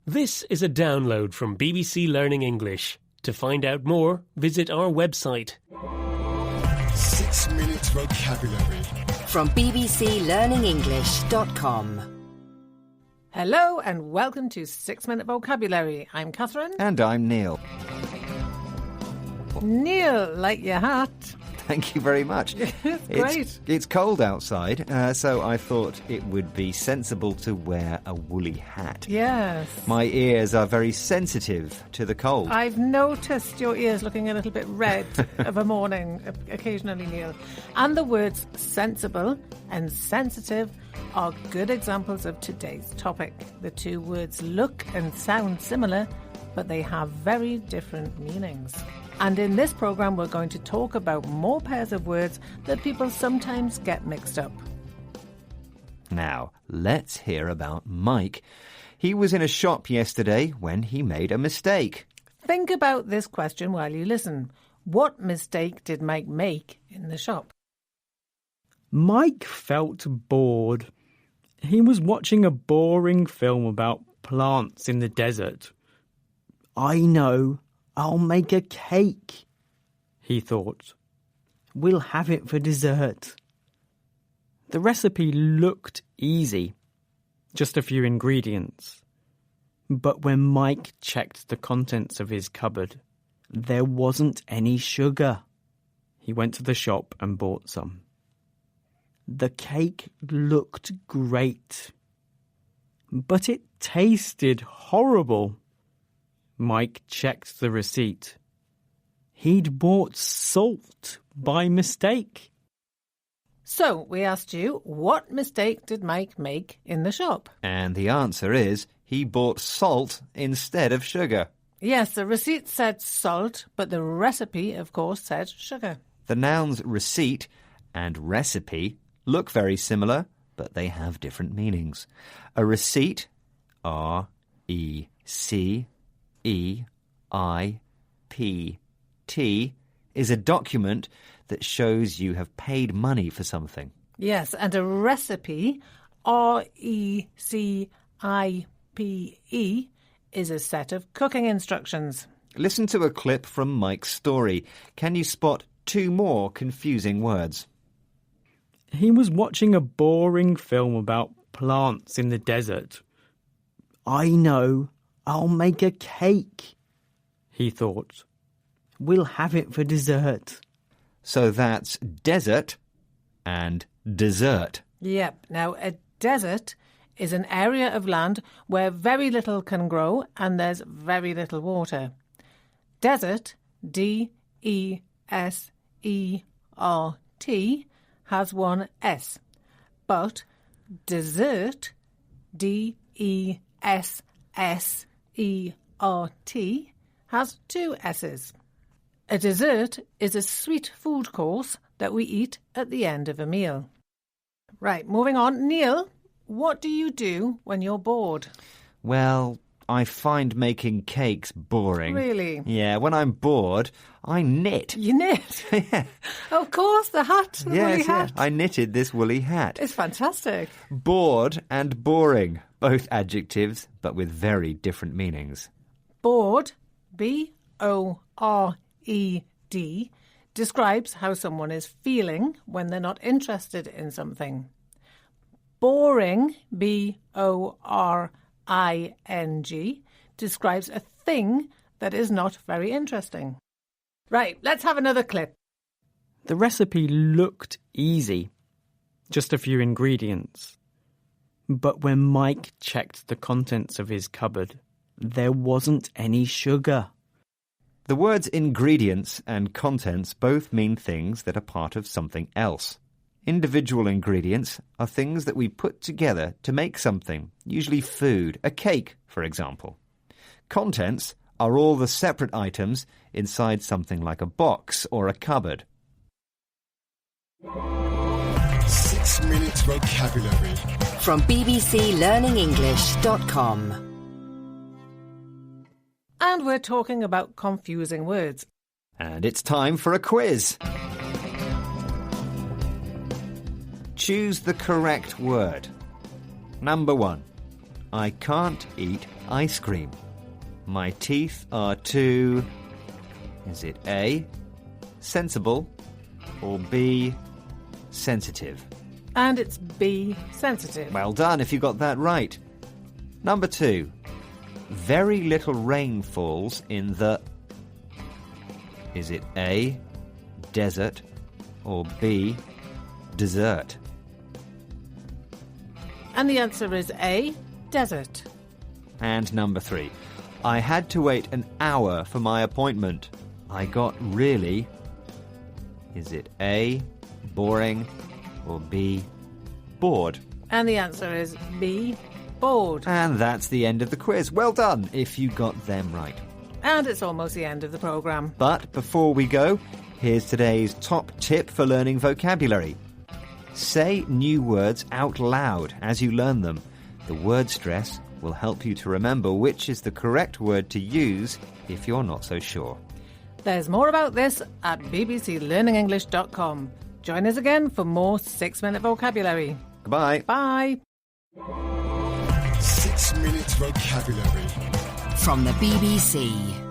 This is a download from BBC Learning English. To find out more, visit our website. 6 Minutes Vocabulary from bbclearningenglish.com. Hello and welcome to 6 Minute Vocabulary. I'm Catherine. And I'm Neil. Neil, like your hat. Thank you very much. It's great. It's cold outside, so I thought it would be sensible to wear a woolly hat. Yes. My ears are very sensitive to the cold. I've noticed your ears looking a little bit red of a morning, occasionally, Neil. And the words sensible and sensitive are good examples of today's topic. The two words look and sound similar, but they have very different meanings. And in this programme, we're going to talk about more pairs of words that people sometimes get mixed up. Now, let's hear about Mike. He was in a shop yesterday when he made a mistake. Think about this question while you listen. What mistake did Mike make in the shop? Mike felt bored. He was watching a boring film about plants in the desert. I know. I'll make a cake, he thought. We'll have it for dessert. The recipe looked easy, just a few ingredients. But when Mike checked the contents of his cupboard, there wasn't any sugar. He went to the shop and bought some. The cake looked great, but it tasted horrible. Mike checked the receipt. He'd bought salt by mistake. So, we asked you, what mistake did Mike make in the shop? And the answer is, he bought salt instead of sugar. Yes, the receipt said salt, but the recipe, of course, said sugar. The nouns receipt and recipe look very similar, but they have different meanings. A receipt, R-E-C-E-I-P-T, is a document that shows you have paid money for something. Yes, and a recipe, R-E-C-I-P-E, is a set of cooking instructions. Listen to a clip from Mike's story. Can you spot two more confusing words? He was watching a boring film about plants in the desert. I know. I'll make a cake, he thought. We'll have it for dessert. So that's desert and dessert. Yep. Now, a desert is an area of land where very little can grow and there's very little water. Desert, D-E-S-E-R-T, has one S. But dessert, D-E-S-S-E-R-T, has two S's. A dessert is a sweet food course that we eat at the end of a meal. Right, moving on. Neil, what do you do when you're bored? Well, I find making cakes boring. Really? Yeah, when I'm bored, I knit. You knit? Yeah. Of course, the hat, the woolly hat. I knitted this woolly hat. It's fantastic. Bored and boring, both adjectives, but with very different meanings. Bored, B-O-R-E-D, describes how someone is feeling when they're not interested in something. Boring, B-O-R-I-N-G, describes a thing that is not very interesting. Right, let's have another clip. The recipe looked easy, just a few ingredients. But when Mike checked the contents of his cupboard, there wasn't any sugar. The words ingredients and contents both mean things that are part of something else. Individual ingredients are things that we put together to make something, usually food, a cake, for example. Contents are all the separate items inside something like a box or a cupboard. 6 Minutes Vocabulary from bbclearningenglish.com. And we're talking about confusing words. And it's time for a quiz. Choose the correct word. Number 1. I can't eat ice cream. My teeth are too... Is it A, sensible, or B, sensitive? And it's B, sensitive. Well done if you got that right. Number 2. Very little rain falls in the... Is it A, desert, or B, dessert? And the answer is A, desert. And number 3. I had to wait an hour for my appointment. I got really... Is it A, boring, or B, bored? And the answer is B, bored. And that's the end of the quiz. Well done if you got them right. And it's almost the end of the programme. But before we go, here's today's top tip for learning vocabulary. Say new words out loud as you learn them. The word stress will help you to remember which is the correct word to use if you're not so sure. There's more about this at bbclearningenglish.com. Join us again for more 6-minute vocabulary. Goodbye. Bye. 6 minutes vocabulary. From the BBC.